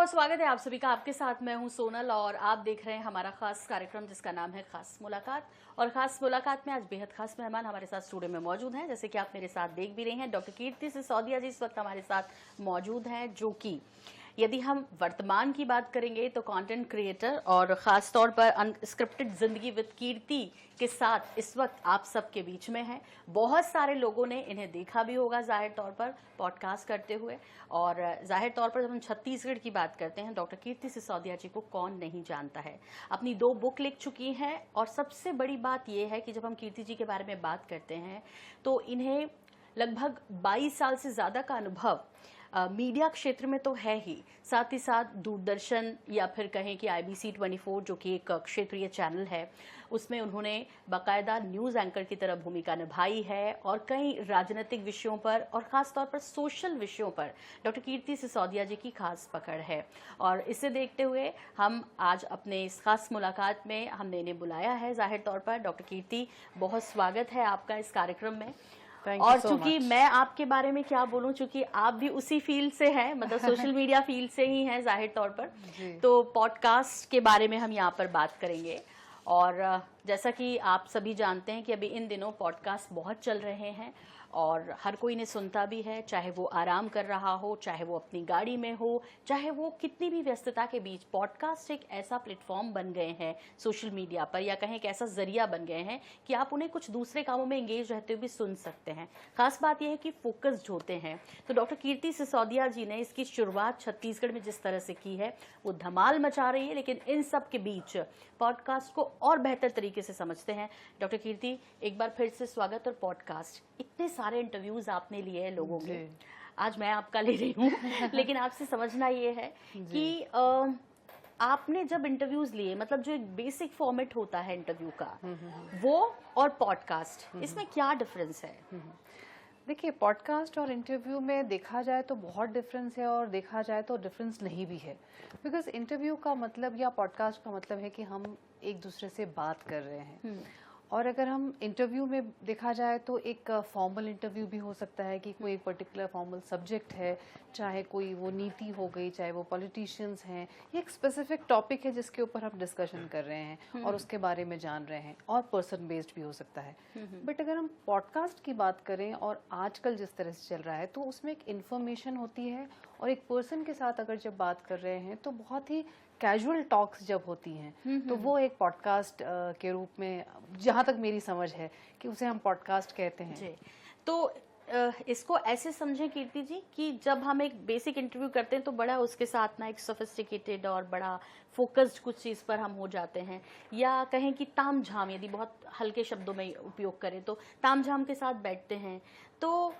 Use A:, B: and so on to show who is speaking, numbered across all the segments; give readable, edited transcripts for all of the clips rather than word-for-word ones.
A: बहुत स्वागत है आप सभी का। आपके साथ मैं हूं सोनल और आप देख रहे हैं हमारा खास कार्यक्रम जिसका नाम है खास मुलाकात। और खास मुलाकात में आज बेहद खास मेहमान हमारे साथ स्टूडियो में मौजूद हैं। जैसे कि आप मेरे साथ देख भी रहे हैं, डॉक्टर कीर्ति सिसोदिया जी इस वक्त हमारे साथ मौजूद हैं, जो कि यदि हम वर्तमान की बात करेंगे तो कंटेंट क्रिएटर और ख़ास तौर पर अनस्क्रिप्टेड जिंदगी विद कीर्ति के साथ इस वक्त आप सबके बीच में हैं। बहुत सारे लोगों ने इन्हें देखा भी होगा जाहिर तौर पर पॉडकास्ट करते हुए, और जाहिर तौर पर जब हम छत्तीसगढ़ की बात करते हैं डॉक्टर कीर्ति सिसोदिया जी को कौन नहीं जानता है। अपनी 2 बुक लिख चुकी हैं और सबसे बड़ी बात यह है कि जब हम कीर्ति जी के बारे में बात करते हैं तो इन्हें लगभग 22 साल से ज़्यादा का अनुभव मीडिया क्षेत्र में तो है ही, साथ ही साथ दूरदर्शन या फिर कहें कि IBC 24 जो कि एक क्षेत्रीय चैनल है उसमें उन्होंने बाकायदा न्यूज़ एंकर की तरह भूमिका निभाई है। और कई राजनीतिक विषयों पर और ख़ास तौर पर सोशल विषयों पर डॉक्टर कीर्ति सिसोदिया जी की खास पकड़ है। और इसे देखते हुए हम आज अपने इस खास मुलाकात में हमने इन्हें बुलाया है। जाहिर तौर पर डॉक्टर कीर्ति, बहुत स्वागत है आपका इस कार्यक्रम में। और चूंकि मैं आपके बारे में क्या बोलूं, चूंकि आप भी उसी फील्ड से हैं, मतलब सोशल मीडिया फील्ड से ही हैं जाहिर तौर पर, तो पॉडकास्ट के बारे में हम यहाँ पर बात करेंगे। और जैसा कि आप सभी जानते हैं कि अभी इन दिनों पॉडकास्ट बहुत चल रहे हैं और हर कोई इन्हें सुनता भी है, चाहे वो आराम कर रहा हो, चाहे वो अपनी गाड़ी में हो, चाहे वो कितनी भी व्यस्तता के बीच। पॉडकास्ट एक ऐसा प्लेटफॉर्म बन गए हैं सोशल मीडिया पर, या कहें एक ऐसा जरिया बन गए हैं कि आप उन्हें कुछ दूसरे कामों में एंगेज रहते हुए भी सुन सकते हैं। खास बात यह है कि फोकस्ड होते हैं। तो डॉक्टर कीर्ति सिसोदिया जी ने इसकी शुरुआत छत्तीसगढ़ में जिस तरह से की है वो धमाल मचा रही है, लेकिन इन सब के बीच पॉडकास्ट को और बेहतर तरीके से समझते हैं। डॉक्टर कीर्ति, एक बार फिर से स्वागत। और पॉडकास्ट, इतने सारे इंटरव्यूज आपने लिए हैं लोगों के, आज मैं आपका ले रही हूँ लेकिन आपसे समझना ये है कि आपने जब इंटरव्यूज लिए, मतलब जो एक बेसिक फॉर्मेट होता है इंटरव्यू का, वो और पॉडकास्ट, इसमें क्या डिफरेंस है?
B: देखिए, पॉडकास्ट और इंटरव्यू में देखा जाए तो बहुत डिफरेंस है और देखा जाए तो डिफरेंस नहीं भी है। बिकॉज इंटरव्यू का मतलब या पॉडकास्ट का मतलब है कि हम एक दूसरे से बात कर रहे हैं। और अगर हम इंटरव्यू में देखा जाए तो एक फॉर्मल इंटरव्यू भी हो सकता है कि कोई एक पर्टिकुलर फॉर्मल सब्जेक्ट है, चाहे कोई वो नीति हो गई, चाहे वो पॉलिटिशियंस हैं, ये एक स्पेसिफिक टॉपिक है जिसके ऊपर हम डिस्कशन कर रहे हैं और उसके बारे में जान रहे हैं, और पर्सन बेस्ड भी हो सकता है। बट अगर हम पॉडकास्ट की बात करें और आजकल जिस तरह से चल रहा है, तो उसमें एक इन्फॉर्मेशन होती है और एक पर्सन के साथ अगर जब बात कर रहे हैं तो बहुत ही कैजुअल टॉक्स जब होती हैं तो वो एक पॉडकास्ट के रूप में, जहाँ तक मेरी समझ है, कि उसे हम पॉडकास्ट कहते हैं
A: जी। तो इसको ऐसे समझें कीर्ति जी कि जब हम एक बेसिक इंटरव्यू करते हैं तो बड़ा उसके साथ ना एक सोफिस्टिकेटेड और बड़ा फोकस्ड कुछ चीज़ पर हम हो जाते हैं, या कहें कि तामझाम, यदि बहुत हल्के शब्दों में उपयोग करें तो तामझाम के साथ बैठते हैं। तो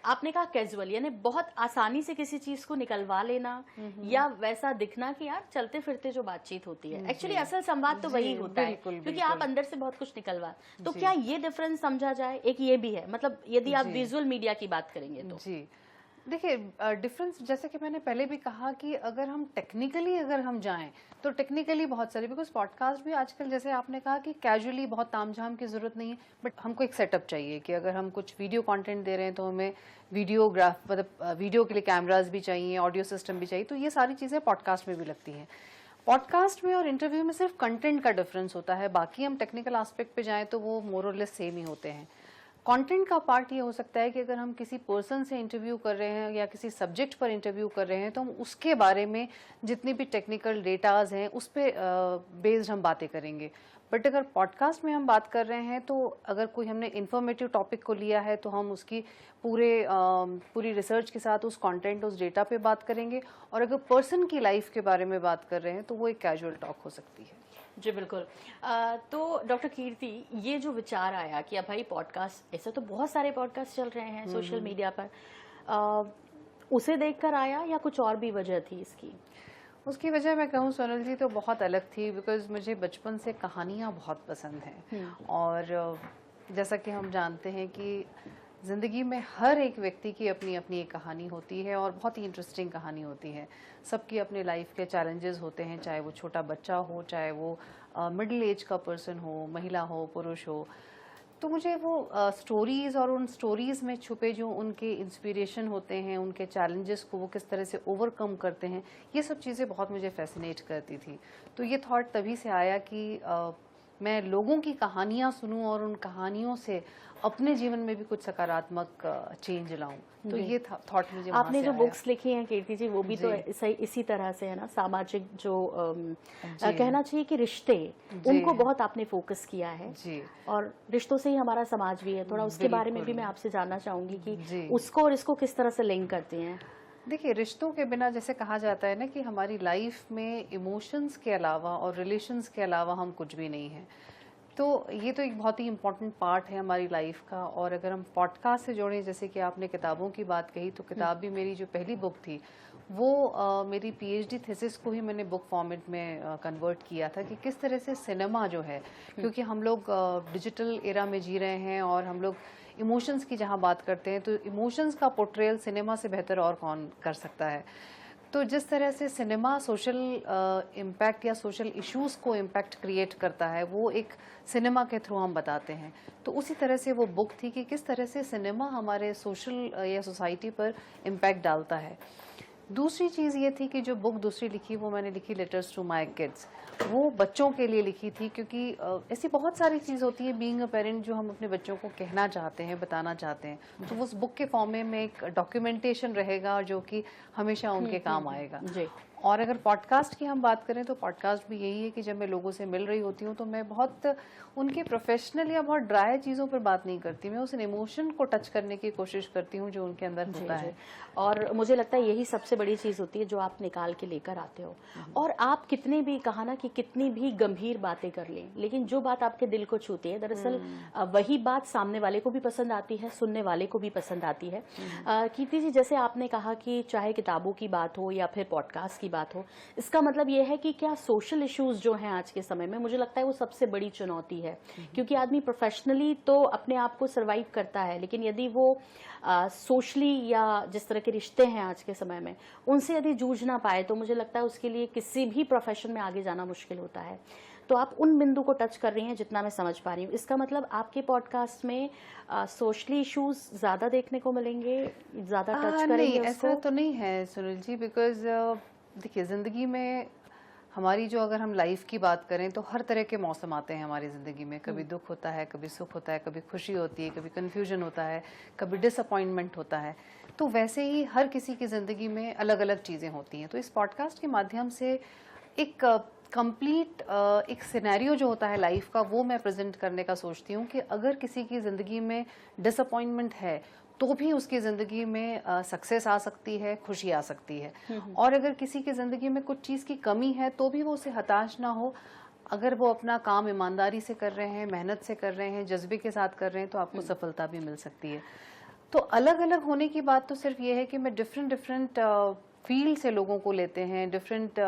A: आपने कहा कैजुअल, यानी बहुत आसानी से किसी चीज को निकलवा लेना या वैसा दिखना कि यार चलते फिरते जो बातचीत होती है, एक्चुअली असल संवाद तो वही होता है क्योंकि आप अंदर से बहुत कुछ निकलवा। तो क्या ये डिफरेंस समझा जाए? एक ये भी है, मतलब यदि आप विजुअल मीडिया की बात करेंगे तो
B: जी देखिए, डिफरेंस जैसे कि मैंने पहले भी कहा कि अगर हम टेक्निकली अगर हम जाएं तो टेक्निकली बहुत सारे, बिकॉज पॉडकास्ट भी आजकल जैसे आपने कहा कि कैजुअली, बहुत तामझाम की जरूरत नहीं है, बट हमको एक सेटअप चाहिए कि अगर हम कुछ वीडियो कंटेंट दे रहे हैं तो हमें वीडियोग्राफ, मतलब वीडियो के लिए कैमराज भी चाहिए, ऑडियो सिस्टम भी चाहिए, तो ये सारी चीज़ें पॉडकास्ट में भी लगती हैं। पॉडकास्ट में और इंटरव्यू में सिर्फ कंटेंट का डिफरेंस होता है, बाकी हम टेक्निकल एस्पेक्ट पे जाएं तो वो मोर और लेस सेम ही होते हैं। कंटेंट का पार्ट ये हो सकता है कि अगर हम किसी पर्सन से इंटरव्यू कर रहे हैं या किसी सब्जेक्ट पर इंटरव्यू कर रहे हैं तो हम उसके बारे में जितनी भी टेक्निकल डेटाज हैं उस पर बेस्ड हम बातें करेंगे। बट अगर पॉडकास्ट में हम बात कर रहे हैं तो अगर कोई हमने इन्फॉर्मेटिव टॉपिक को लिया है तो हम उसकी पूरी रिसर्च के साथ उस कंटेंट, उस डेटा पे बात करेंगे, और अगर पर्सन की लाइफ के बारे में बात कर रहे हैं तो वो एक कैजुअल टॉक हो सकती है।
A: जी बिल्कुल। तो डॉक्टर कीर्ति, ये जो विचार आया कि अब भाई पॉडकास्ट, ऐसे तो बहुत सारे पॉडकास्ट चल रहे हैं सोशल मीडिया पर, उसे देखकर आया या कुछ और भी वजह थी इसकी?
B: उसकी वजह मैं कहूँ सोनल जी तो बहुत अलग थी, बिकॉज मुझे बचपन से कहानियाँ बहुत पसंद हैं। और जैसा कि हम जानते हैं कि ज़िंदगी में हर एक व्यक्ति की अपनी अपनी एक कहानी होती है और बहुत ही इंटरेस्टिंग कहानी होती है। सबकी अपने लाइफ के चैलेंजेस होते हैं, चाहे वो छोटा बच्चा हो, चाहे वो मिडिल एज का पर्सन हो, महिला हो, पुरुष हो। तो मुझे वो स्टोरीज और उन स्टोरीज में छुपे जो उनके इंस्पिरेशन होते हैं, उनके चैलेंजेस को वो किस तरह से ओवरकम करते हैं, ये सब चीज़ें बहुत मुझे फैसिनेट करती थी। तो ये थॉट तभी से आया कि मैं लोगों की कहानियाँ सुनूं और उन कहानियों से अपने जीवन में भी कुछ सकारात्मक चेंज लाऊं। तो ये थॉट मुझे वहाँ
A: आपने
B: से
A: जो
B: आया।
A: बुक्स लिखी हैं कीर्ति जी, वो भी तो सही इसी तरह से है ना, सामाजिक जो कहना चाहिए कि रिश्ते, उनको बहुत आपने फोकस किया है
B: जी।
A: और रिश्तों से ही हमारा समाज भी है। थोड़ा उसके बारे में भी मैं आपसे जानना चाहूंगी कि उसको और इसको किस तरह से लिंक करती हैं।
B: देखिए, रिश्तों के बिना, जैसे कहा जाता है ना कि हमारी लाइफ में इमोशंस के अलावा और रिलेशंस के अलावा हम कुछ भी नहीं है। तो ये तो एक बहुत ही इम्पॉर्टेंट पार्ट है हमारी लाइफ का। और अगर हम पॉडकास्ट से जोड़ें, जैसे कि आपने किताबों की बात कही, तो किताब भी मेरी जो पहली बुक थी वो मेरी पीएचडी थीसिस को ही मैंने बुक फॉर्मेट में कन्वर्ट किया था कि किस तरह से सिनेमा जो है, क्योंकि हम लोग डिजिटल एरा में जी रहे हैं और हम लोग इमोशंस की जहाँ बात करते हैं, तो इमोशंस का पोर्ट्रेयल सिनेमा से बेहतर और कौन कर सकता है। तो जिस तरह से सिनेमा सोशल इम्पैक्ट या सोशल इश्यूज को इम्पैक्ट क्रिएट करता है, वो एक सिनेमा के थ्रू हम बताते हैं। तो उसी तरह से वो बुक थी कि किस तरह से सिनेमा हमारे सोशल या सोसाइटी पर इम्पैक्ट डालता है। दूसरी चीज़ ये थी कि जो बुक दूसरी लिखी वो मैंने लिखी लेटर्स टू माय किड्स, वो बच्चों के लिए लिखी थी, क्योंकि ऐसी बहुत सारी चीज़ होती है बीइंग अ पेरेंट जो हम अपने बच्चों को कहना चाहते हैं, बताना चाहते हैं। तो उस बुक के फॉर्म में एक डॉक्यूमेंटेशन रहेगा जो कि हमेशा उनके काम आएगा।
A: जी।
B: और अगर पॉडकास्ट की हम बात करें तो पॉडकास्ट भी यही है कि जब मैं लोगों से मिल रही होती हूँ तो मैं बहुत उनके प्रोफेशनल या बहुत ड्राई चीज़ों पर बात नहीं करती, मैं उस इमोशन को टच करने की कोशिश करती हूँ जो उनके अंदर होता है।
A: और मुझे लगता है यही सबसे बड़ी चीज़ होती है जो आप निकाल के लेकर आते हो। और आप कितनी भी, कहा ना कि कितनी भी गंभीर बातें कर लें, लेकिन जो बात आपके दिल को छूती है, दरअसल वही बात सामने वाले को भी पसंद आती है, सुनने वाले को भी पसंद आती है। कीर्ति जी, जैसे आपने कहा कि चाहे किताबों की बात हो या फिर पॉडकास्ट की बात हो, इसका मतलब ये है कि क्या सोशल इश्यूज जो हैं आज के समय में, मुझे लगता है वो सबसे बड़ी चुनौती है। क्योंकि आदमी प्रोफेशनली तो अपने आप को सर्वाइव करता है, लेकिन यदि वो सोशली या जिस तरह के रिश्ते हैं आज के समय में, उनसे यदि जूझ ना पाए, तो मुझे लगता है उसके लिए किसी भी प्रोफेशन में आगे जाना मुश्किल होता है। तो आप उन बिंदु को टच कर रही हैं जितना मैं समझ पा रही हूँ। इसका मतलब आपके पॉडकास्ट में सोशली इश्यूज ज़्यादा देखने को मिलेंगे, ज़्यादा टच करेंगे
B: नहीं,
A: उसको?
B: ऐसा तो नहीं है सुनील जी, बिकॉज देखिए, ज़िंदगी में हमारी जो, अगर हम लाइफ की बात करें तो हर तरह के मौसम आते हैं हमारी ज़िंदगी में। कभी दुख होता है, कभी सुख होता है, कभी खुशी होती है, कभी कन्फ्यूजन होता है, कभी डिसअपॉइंटमेंट होता है। तो वैसे ही हर किसी की ज़िंदगी में अलग अलग चीज़ें होती हैं। तो इस पॉडकास्ट के माध्यम से एक कंप्लीट एक सिनेरियो जो होता है लाइफ का, वो मैं प्रेजेंट करने का सोचती हूँ कि अगर किसी की ज़िंदगी में डिसअपॉइंटमेंट है तो भी उसकी ज़िंदगी में सक्सेस आ सकती है, खुशी आ सकती है। और अगर किसी की ज़िंदगी में कुछ चीज़ की कमी है तो भी वो उसे हताश ना हो। अगर वो अपना काम ईमानदारी से कर रहे हैं, मेहनत से कर रहे हैं, जज्बे के साथ कर रहे हैं, तो आपको सफलता भी मिल सकती है। तो अलग अलग होने की बात तो सिर्फ ये है कि मैं डिफरेंट फील्ड से लोगों को लेते हैं, डिफरेंट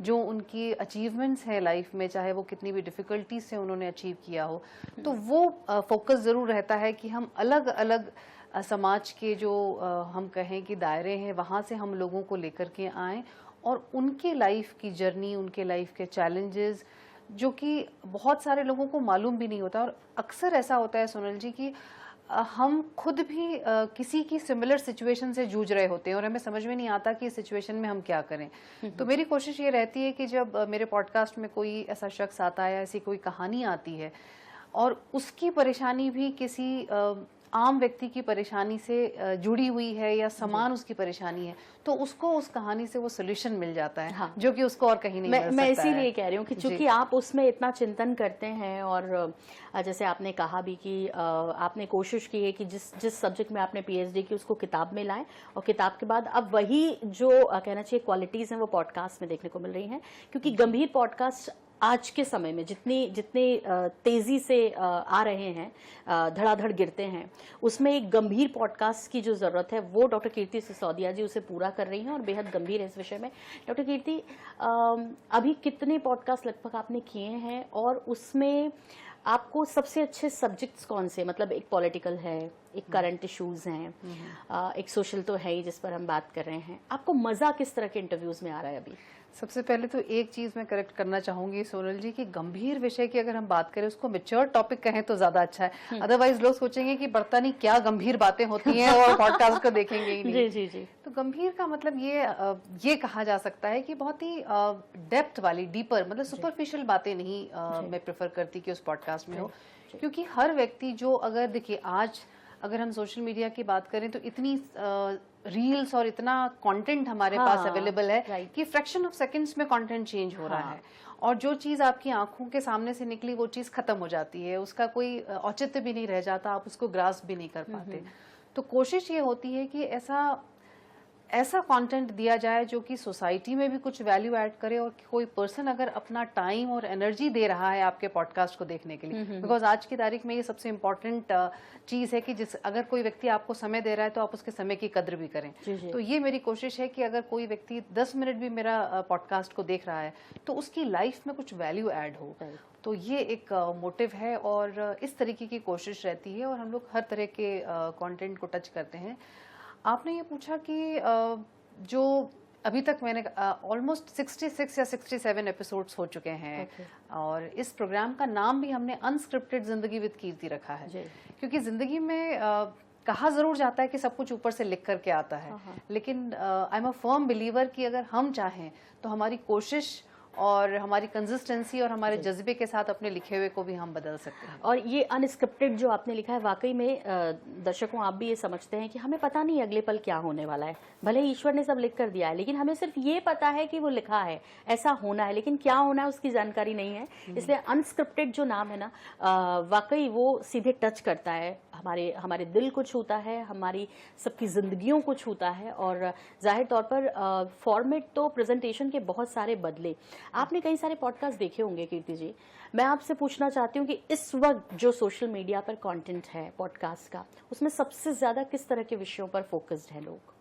B: जो उनकी अचीवमेंट्स हैं लाइफ में, चाहे वो कितनी भी डिफ़िकल्टीज से उन्होंने अचीव किया हो, तो वो फोकस ज़रूर रहता है कि हम अलग अलग समाज के जो हम कहें कि दायरे हैं, वहाँ से हम लोगों को लेकर के आएँ और उनके लाइफ की जर्नी, उनके लाइफ के चैलेंजेस, जो कि बहुत सारे लोगों को मालूम भी नहीं होता। और अक्सर ऐसा होता है सोनल जी कि हम खुद भी किसी की सिमिलर सिचुएशन से जूझ रहे होते हैं और हमें समझ में नहीं आता कि इस सिचुएशन में हम क्या करें। तो मेरी कोशिश ये रहती है कि जब मेरे पॉडकास्ट में कोई ऐसा शख्स आता है, ऐसी कोई कहानी आती है और उसकी परेशानी भी किसी आम व्यक्ति की परेशानी से जुड़ी हुई है या समान उसकी परेशानी है, तो उसको उस कहानी से वो सोल्यूशन मिल जाता है। हाँ। जो कि उसको और कहीं नहीं मिल सकता है।
A: मैं इसीलिए कह रही हूँ कि चूंकि आप उसमें इतना चिंतन करते हैं और जैसे आपने कहा भी कि आपने कोशिश की है कि जिस सब्जेक्ट में आपने पीएचडी की उसको किताब में लाएं, और किताब के बाद अब वही जो कहना चाहिए क्वालिटीज़ हैं वो पॉडकास्ट में देखने को मिल रही हैं। क्योंकि गंभीर पॉडकास्ट आज के समय में जितने तेजी से आ रहे हैं, धड़ाधड़ गिरते हैं, उसमें एक गंभीर पॉडकास्ट की जो ज़रूरत है वो डॉक्टर कीर्ति सिसोदिया जी उसे पूरा कर रही हैं और बेहद गंभीर है इस विषय में। डॉक्टर कीर्ति, अभी कितने पॉडकास्ट लगभग आपने किए हैं और उसमें आपको सबसे अच्छे सब्जेक्ट्स कौन से, मतलब एक पॉलिटिकल है, एक करंट इश्यूज हैं, एक सोशल तो है ही जिस पर हम बात कर रहे हैं, आपको मज़ा किस तरह के इंटरव्यूज़ में आ रहा है अभी?
B: सबसे पहले तो एक चीज मैं करेक्ट करना चाहूंगी सोनल जी कि गंभीर विषय की अगर हम बात करें उसको मैच्योर टॉपिक कहें तो ज्यादा अच्छा है, अदरवाइज लोग सोचेंगे कि पता नहीं क्या गंभीर बातें होती हैं और पॉडकास्ट को देखेंगे ही नहीं।
A: जी जी जी।
B: तो गंभीर का मतलब ये कहा जा सकता है कि बहुत ही डेप्थ वाली, डीपर, मतलब सुपरफिशियल बातें नहीं मैं प्रेफर करती कि उस पॉडकास्ट में हो, क्योंकि हर व्यक्ति जो, अगर देखिए आज अगर हम सोशल मीडिया की बात करें तो इतनी रील्स और इतना कंटेंट हमारे पास अवेलेबल है कि फ्रैक्शन ऑफ सेकंड्स में कंटेंट चेंज हो रहा है, और जो चीज आपकी आंखों के सामने से निकली वो चीज खत्म हो जाती है, उसका कोई औचित्य भी नहीं रह जाता, आप उसको ग्रास्प भी नहीं कर पाते। तो कोशिश ये होती है कि ऐसा कंटेंट दिया जाए जो कि सोसाइटी में भी कुछ वैल्यू ऐड करे, और कोई पर्सन अगर अपना टाइम और एनर्जी दे रहा है आपके पॉडकास्ट को देखने के लिए, बिकॉज आज की तारीख में ये सबसे इम्पोर्टेंट चीज है कि अगर कोई व्यक्ति आपको समय दे रहा है तो आप उसके समय की कद्र भी करें। तो ये मेरी कोशिश है कि अगर कोई व्यक्ति 10 मिनट भी मेरा पॉडकास्ट को देख रहा है तो उसकी लाइफ में कुछ वैल्यू ऐड हो। तो ये एक मोटिव है और इस तरीके की कोशिश रहती है, और हम लोग हर तरह के कंटेंट को टच करते हैं। आपने ये पूछा कि जो अभी तक मैंने ऑलमोस्ट 66 या 67 एपिसोड्स हो चुके हैं, और इस प्रोग्राम का नाम भी हमने अनस्क्रिप्टेड जिंदगी विद कीर्ति रखा है, क्योंकि जिंदगी में कहा जरूर जाता है कि सब कुछ ऊपर से लिख करके आता है, लेकिन I am a firm believer कि अगर हम चाहें तो हमारी कोशिश और हमारी कंसिस्टेंसी और हमारे जज्बे के साथ अपने लिखे हुए को भी हम बदल सकते हैं।
A: और ये अनस्क्रिप्टेड जो आपने लिखा है, वाकई में दर्शकों आप भी ये समझते हैं कि हमें पता नहीं अगले पल क्या होने वाला है, भले ही ईश्वर ने सब लिख कर दिया है, लेकिन हमें सिर्फ ये पता है कि वो लिखा है, ऐसा होना है, लेकिन क्या होना है उसकी जानकारी नहीं है। इसलिए अनस्क्रिप्टेड जो नाम है ना, वाकई वो सीधे टच करता है, हमारे दिल को छूता है, हमारी सबकी जिंदगियों को छूता है। और जाहिर तौर पर फॉर्मेट तो प्रेजेंटेशन के बहुत सारे बदले। आपने कई सारे पॉडकास्ट देखे होंगे कीर्ति जी, मैं आपसे पूछना चाहती हूँ कि इस वक्त जो सोशल मीडिया पर कंटेंट है पॉडकास्ट का, उसमें सबसे ज्यादा किस तरह के विषयों पर फोकस्ड है लोग?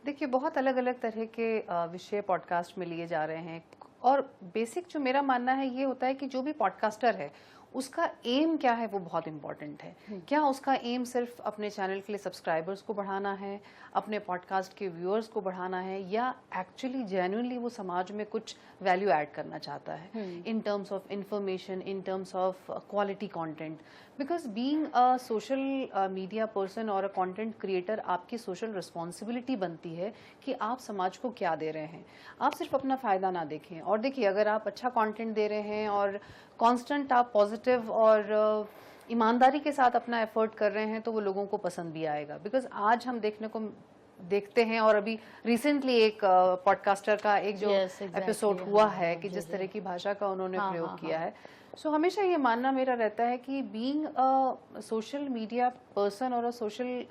B: देखिए, बहुत अलग अलग तरह के विषय पॉडकास्ट में लिए जा रहे हैं, और बेसिक जो मेरा मानना है ये होता है कि जो भी पॉडकास्टर है उसका एम क्या है वो बहुत इंपॉर्टेंट है। क्या उसका एम सिर्फ अपने चैनल के लिए सब्सक्राइबर्स को बढ़ाना है, अपने पॉडकास्ट के व्यूअर्स को बढ़ाना है, या एक्चुअली जेन्युइनली वो समाज में कुछ वैल्यू ऐड करना चाहता है in terms of information, in terms of quality content. Because being a social media person और अ कंटेंट क्रिएटर, आपकी सोशल रिस्पॉन्सिबिलिटी बनती है कि आप समाज को क्या दे रहे हैं। आप सिर्फ अपना फायदा ना देखें, और देखिए अगर आप अच्छा कंटेंट दे रहे हैं और कांस्टेंट आप पॉजिटिव और ईमानदारी के साथ अपना एफर्ट कर रहे हैं तो वो लोगों को पसंद भी आएगा। बिकॉज आज हम देखते हैं, और अभी रिसेंटली एक पॉडकास्टर का एक जो एपिसोड हुआ है कि जिस तरह की भाषा का उन्होंने प्रयोग किया है। सो हमेशा ये मानना मेरा रहता है कि being a social media person और अ सोशल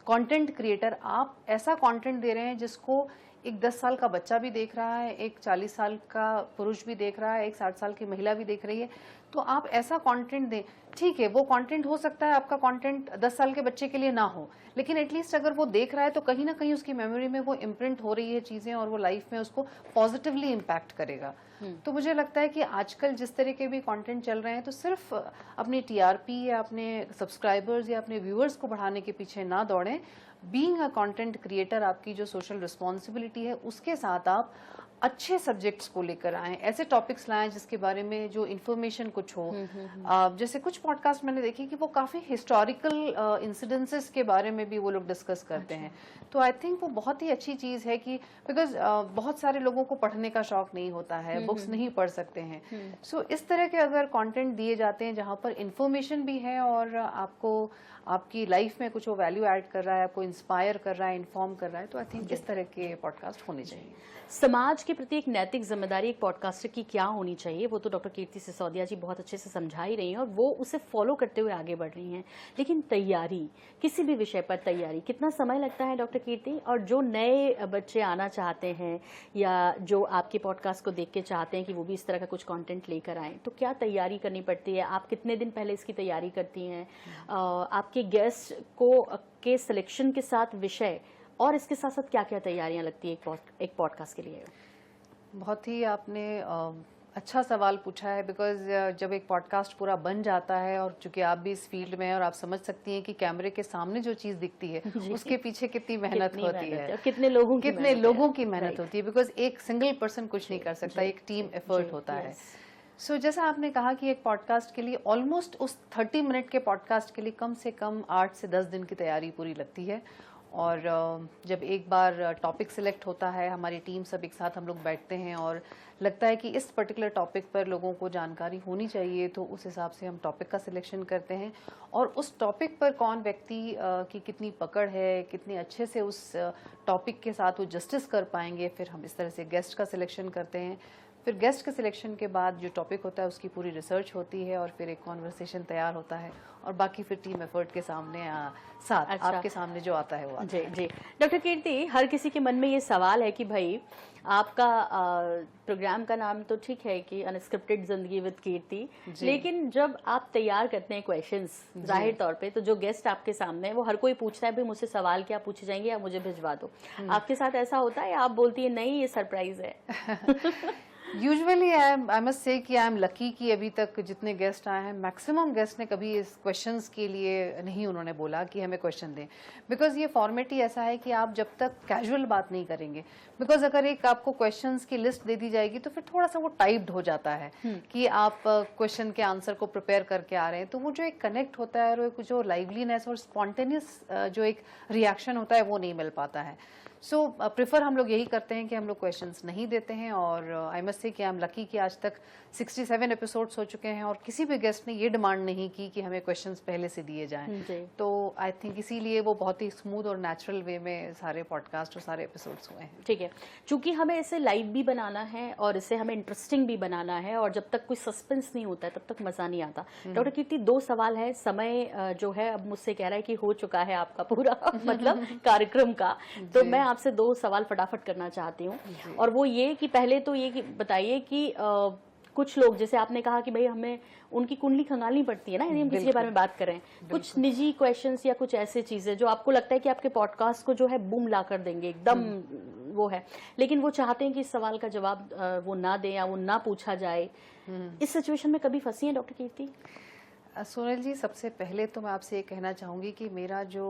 B: कंटेंट क्रिएटर, आप ऐसा कंटेंट दे रहे हैं जिसको एक 10 साल का बच्चा भी देख रहा है, एक 40 साल का पुरुष भी देख रहा है, एक 60 साल की महिला भी देख रही है। तो आप ऐसा कंटेंट दें। ठीक है, वो कंटेंट हो सकता है आपका कंटेंट 10 साल के बच्चे के लिए ना हो, लेकिन एटलीस्ट अगर वो देख रहा है तो कहीं ना कहीं उसकी मेमोरी में वो इम्प्रिंट हो रही है चीजें, और वो लाइफ में उसको पॉजिटिवली इम्पैक्ट करेगा। तो मुझे लगता है कि आजकल जिस तरह के भी कंटेंट चल रहे हैं, तो सिर्फ अपनी टीआरपी या अपने सब्सक्राइबर्स या अपने व्यूअर्स को बढ़ाने के पीछे ना दौड़ें। बीइंग अ कंटेंट क्रिएटर, आपकी जो सोशल रिस्पॉन्सिबिलिटी है उसके साथ आप अच्छे सब्जेक्ट्स को लेकर आएं, ऐसे टॉपिक्स लाएं जिसके बारे में जो इन्फॉर्मेशन कुछ हो। जैसे कुछ पॉडकास्ट मैंने देखे कि वो काफी हिस्टोरिकल इंसिडेंसेस के बारे में भी वो लोग डिस्कस करते हैं। तो आई थिंक वो बहुत ही अच्छी चीज है कि बिकॉज बहुत सारे लोगों को पढ़ने का शौक नहीं होता है, बुक्स नहीं पढ़ सकते हैं। सो इस तरह के अगर कंटेंट दिए जाते हैं जहां पर इंफॉर्मेशन भी है और आपको आपकी लाइफ में कुछ वो वैल्यू ऐड कर रहा है, आपको इंस्पायर कर रहा है, इन्फॉर्म कर रहा है, तो आई थिंक इस तरह के पॉडकास्ट होने चाहिए।
A: समाज के प्रति एक नैतिक जिम्मेदारी एक पॉडकास्टर की क्या होनी चाहिए, वो तो डॉक्टर कीर्ति सिसोदिया जी बहुत अच्छे से समझा ही रही हैं और वो उसे फॉलो करते हुए आगे बढ़ रही हैं। लेकिन तैयारी, किसी भी विषय पर तैयारी, कितना समय लगता है डॉक्टर कीर्ति? और जो नए बच्चे आना चाहते हैं या जो आपके पॉडकास्ट को देख के चाहते हैं कि वो भी इस तरह का कुछ कंटेंट लेकर आएँ, तो क्या तैयारी करनी पड़ती है? आप कितने दिन पहले इसकी तैयारी करती हैं? आपके गेस्ट को के सिलेक्शन के साथ विषय और इसके साथ साथ क्या क्या तैयारियां लगती है एक पॉडकास्ट के लिए?
B: बहुत ही आपने अच्छा सवाल पूछा है, बिकॉज जब एक पॉडकास्ट पूरा बन जाता है और चूंकि आप भी इस फील्ड में हैं और आप समझ सकती हैं कि कैमरे के सामने जो चीज़ दिखती है उसके पीछे कितनी मेहनत होती है
A: और कितने लोगों
B: की मेहनत होती है, बिकॉज एक सिंगल पर्सन कुछ नहीं कर सकता, एक टीम एफर्ट होता है। सो जैसा आपने कहा कि एक पॉडकास्ट के लिए ऑलमोस्ट उस 30 मिनट के पॉडकास्ट के लिए कम से कम 8 से 10 दिन की तैयारी पूरी लगती है। और जब एक बार टॉपिक सिलेक्ट होता है, हमारी टीम सब एक साथ हम लोग बैठते हैं और लगता है कि इस पर्टिकुलर टॉपिक पर लोगों को जानकारी होनी चाहिए, तो उस हिसाब से हम टॉपिक का सिलेक्शन करते हैं और उस टॉपिक पर कौन व्यक्ति की कितनी पकड़ है, कितने अच्छे से उस टॉपिक के साथ वो जस्टिस कर पाएंगे, फिर हम इस तरह से गेस्ट का सिलेक्शन करते हैं। फिर गेस्ट के सिलेक्शन के बाद जो टॉपिक होता है उसकी पूरी रिसर्च होती है और फिर एक कॉन्वर्सेशन तैयार होता है और बाकी फिर टीम एफर्ट के सामने साथ आपके सामने जो आता है वो आता है।
A: जी डॉक्टर कीर्ति, हर किसी के मन में ये सवाल है कि भाई आपका प्रोग्राम का नाम तो ठीक है कि अनस्क्रिप्टेड जिंदगी विद कीर्ति, लेकिन जब आप तैयार करते हैं क्वेश्चंस जाहिर तौर पे, तो जो गेस्ट आपके सामने है वो हर कोई पूछता है भाई मुझसे सवाल क्या पूछे जाएंगे या मुझे भिजवा दो। आपके साथ ऐसा होता है या आप बोलती है नहीं ये सरप्राइज है?
B: यूजुअली आई मस्ट से कि आई एम लकी कि अभी तक जितने गेस्ट आए हैं मैक्सिमम गेस्ट ने कभी इस क्वेश्चंस के लिए नहीं उन्होंने बोला कि हमें क्वेश्चन दें, बिकॉज ये फॉर्मेट ही ऐसा है कि आप जब तक कैजुअल बात नहीं करेंगे, बिकॉज अगर एक आपको क्वेश्चंस की लिस्ट दे दी जाएगी तो फिर थोड़ा सा वो टाइप्ड हो जाता है कि आप क्वेश्चन के आंसर को प्रिपेयर करके आ रहे हैं, तो वो जो एक कनेक्ट होता है और जो लाइवलीनेस और स्पॉन्टेनियस जो एक रिएक्शन होता है वो नहीं मिल पाता है। सो प्रेफर हम लोग यही करते हैं कि हम लोग क्वेश्चंस नहीं देते हैं। और आई मस्ट से कि आई एम लकी कि आज तक 67 एपिसोड्स हो चुके हैं और किसी भी गेस्ट ने ये डिमांड नहीं की कि हमें क्वेश्चंस पहले से दिए जाएं, तो आई थिंक इसीलिए वो बहुत ही स्मूथ और नेचुरल वे में सारे पॉडकास्ट और सारे एपिसोड्स हुए हैं।
A: ठीक है, चूंकि हमें इसे लाइव भी बनाना है और इसे हमें इंटरेस्टिंग भी बनाना है और जब तक कोई सस्पेंस नहीं होता है तब तक मजा नहीं आता। डॉक्टर कीर्ति, 2 सवाल है, समय जो है अब मुझसे कह रहा है कि हो चुका है आपका पूरा मतलब कार्यक्रम का, तो मैं आपसे 2 सवाल फटाफट करना चाहती हूँ। और वो ये कि पहले तो ये बताइए कि कुछ लोग, जैसे आपने कहा कि भाई हमें उनकी कुंडली खंगालनी पड़ती है ना, यदि हम किसी के बारे में बात करें, कुछ निजी क्वेश्चंस या कुछ ऐसे चीजें जो आपको लगता है कि आपके पॉडकास्ट को जो है बूम ला कर देंगे एकदम, वो है, लेकिन वो चाहते हैं कि इस सवाल का जवाब वो ना दें या वो ना पूछा जाए, इस सिचुएशन में कभी फंसी है डॉक्टर कीर्ति?
B: सोनल जी, सबसे पहले तो मैं आपसे ये कहना चाहूँगी कि मेरा जो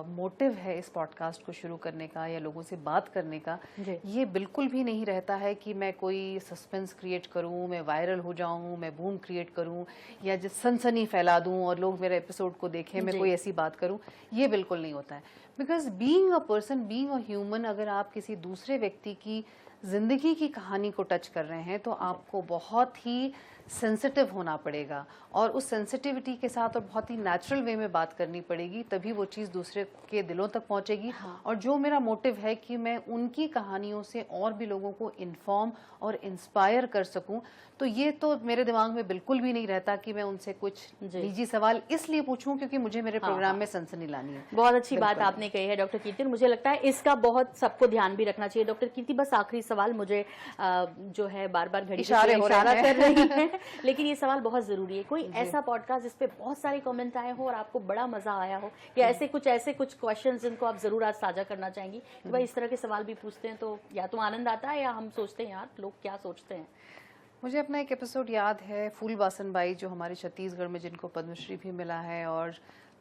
B: मोटिव है इस पॉडकास्ट को शुरू करने का या लोगों से बात करने का, ये बिल्कुल भी नहीं रहता है कि मैं कोई सस्पेंस क्रिएट करूँ, मैं वायरल हो जाऊँ, मैं बूम क्रिएट करूँ या जो सनसनी फैला दूँ और लोग मेरे एपिसोड को देखें, मैं कोई ऐसी बात करूँ, ये बिल्कुल नहीं होता है। Because being a person, being a human, अगर आप किसी दूसरे व्यक्ति की जिंदगी की कहानी को टच कर रहे हैं तो आपको बहुत ही सेंसिटिव होना पड़ेगा और उस सेंसिटिविटी के साथ और बहुत ही नेचुरल वे में बात करनी पड़ेगी, तभी वो चीज़ दूसरे के दिलों तक पहुंचेगी। और जो मेरा मोटिव है कि मैं उनकी कहानियों से और भी लोगों को इन्फॉर्म और इंस्पायर कर सकूं, तो ये तो मेरे दिमाग में बिल्कुल भी नहीं रहता कि मैं उनसे कुछ निजी सवाल इसलिए पूछूं क्योंकि मुझे मेरे प्रोग्राम में सनसनी लानी है।
A: बहुत अच्छी बात आपने कही है डॉक्टर कीर्ति, मुझे लगता है इसका बहुत सबको ध्यान भी रखना चाहिए। डॉक्टर कीर्ति, बस आखिरी सवाल, मुझे जो है बार बार घड़ी इशारा कर रही है लेकिन ये सवाल बहुत जरूरी है। कोई ऐसा पॉडकास्ट जिसपे बहुत सारे कमेंट आए हो और आपको बड़ा मजा आया हो, या ऐसे कुछ क्वेश्चंस जिनको आप जरूर आज साझा करना चाहेंगी कि भाई इस तरह के सवाल भी पूछते हैं तो या तो आनंद आता है या हम सोचते हैं यार लोग क्या सोचते हैं।
B: मुझे अपना एक एपिसोड याद है, फूलवासन बाई, जो हमारे छत्तीसगढ़ में जिनको पद्मश्री भी मिला है और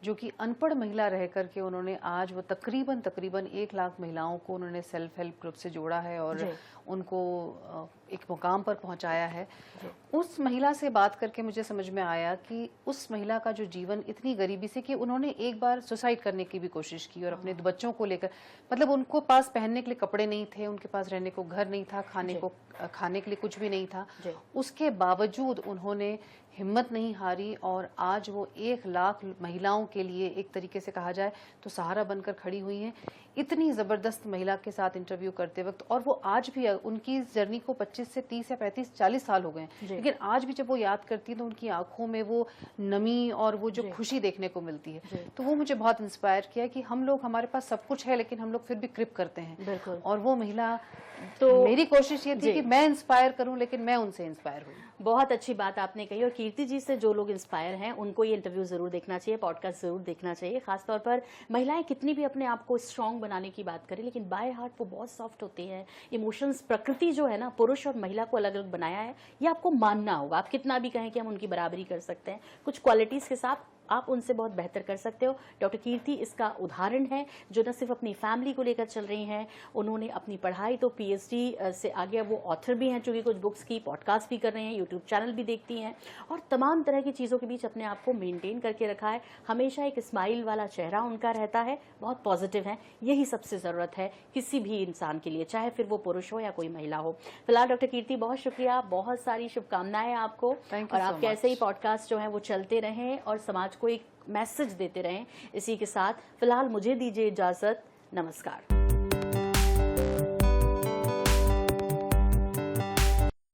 B: जो कि अनपढ़ महिला रह करके उन्होंने आज वो तकरीबन 1 लाख महिलाओं को उन्होंने सेल्फ हेल्प ग्रुप से जोड़ा है और उनको एक मुकाम पर पहुंचाया है। उस महिला से बात करके मुझे समझ में आया कि उस महिला का जो जीवन इतनी गरीबी से कि उन्होंने एक बार सुसाइड करने की भी कोशिश की और अपने बच्चों को लेकर, मतलब उनको पास पहनने के लिए कपड़े नहीं थे, उनके पास रहने को घर नहीं था, खाने के लिए कुछ भी नहीं था, उसके बावजूद उन्होंने हिम्मत नहीं हारी और आज वो 1 लाख महिलाओं के लिए एक तरीके से कहा जाए तो सहारा बनकर खड़ी हुई हैं। इतनी ज़बरदस्त महिला के साथ इंटरव्यू करते वक्त, और वो आज भी, उनकी जर्नी को 25 से 30 या 35 40 साल हो गए हैं, लेकिन आज भी जब वो याद करती है तो उनकी आंखों में वो नमी और वो जो खुशी देखने को मिलती है, तो वो मुझे बहुत इंस्पायर किया कि हम लोग, हमारे पास सब कुछ है लेकिन हम लोग फिर भी क्रिप करते हैं। और वो महिला, तो मेरी कोशिश ये थी कि मैं इंस्पायर करूं लेकिन मैं उनसे इंस्पायर हूँ।
A: बहुत अच्छी बात आपने कही और कीर्ति जी से जो लोग इंस्पायर हैं उनको ये इंटरव्यू जरूर देखना चाहिए, पॉडकास्ट जरूर देखना चाहिए। खासतौर पर महिलाएं कितनी भी अपने आप को स्ट्रांग बनाने की बात करें, लेकिन बाय हार्ट वो बहुत सॉफ्ट होती है। इमोशंस, प्रकृति जो है ना, पुरुष और महिला को अलग अलग बनाया है, ये आपको मानना होगा। आप कितना भी कहें कि हम उनकी बराबरी कर सकते हैं, कुछ क्वालिटीज के साथ आप उनसे बहुत बेहतर कर सकते हो। डॉक्टर कीर्ति इसका उदाहरण है, जो न सिर्फ अपनी फैमिली को लेकर चल रही हैं, उन्होंने अपनी पढ़ाई तो पीएचडी से आगे, वो ऑथर भी हैं चूंकि कुछ बुक्स की, पॉडकास्ट भी कर रहे हैं, यूट्यूब चैनल भी देखती हैं और तमाम तरह की चीज़ों के बीच अपने आप को मेंटेन करके रखा है। हमेशा एक स्माइल वाला चेहरा उनका रहता है, बहुत पॉजिटिव है। यही सबसे ज़रूरत है किसी भी इंसान के लिए, चाहे फिर वो पुरुष हो या कोई महिला हो। फिलहाल डॉक्टर कीर्ति बहुत शुक्रिया, बहुत सारी शुभकामनाएं आपको, और आपके ऐसे ही पॉडकास्ट जो हैं वो चलते रहें और समाज को एक मैसेज देते रहें। इसी के साथ फिलहाल मुझे दीजिए इजाजत, नमस्कार।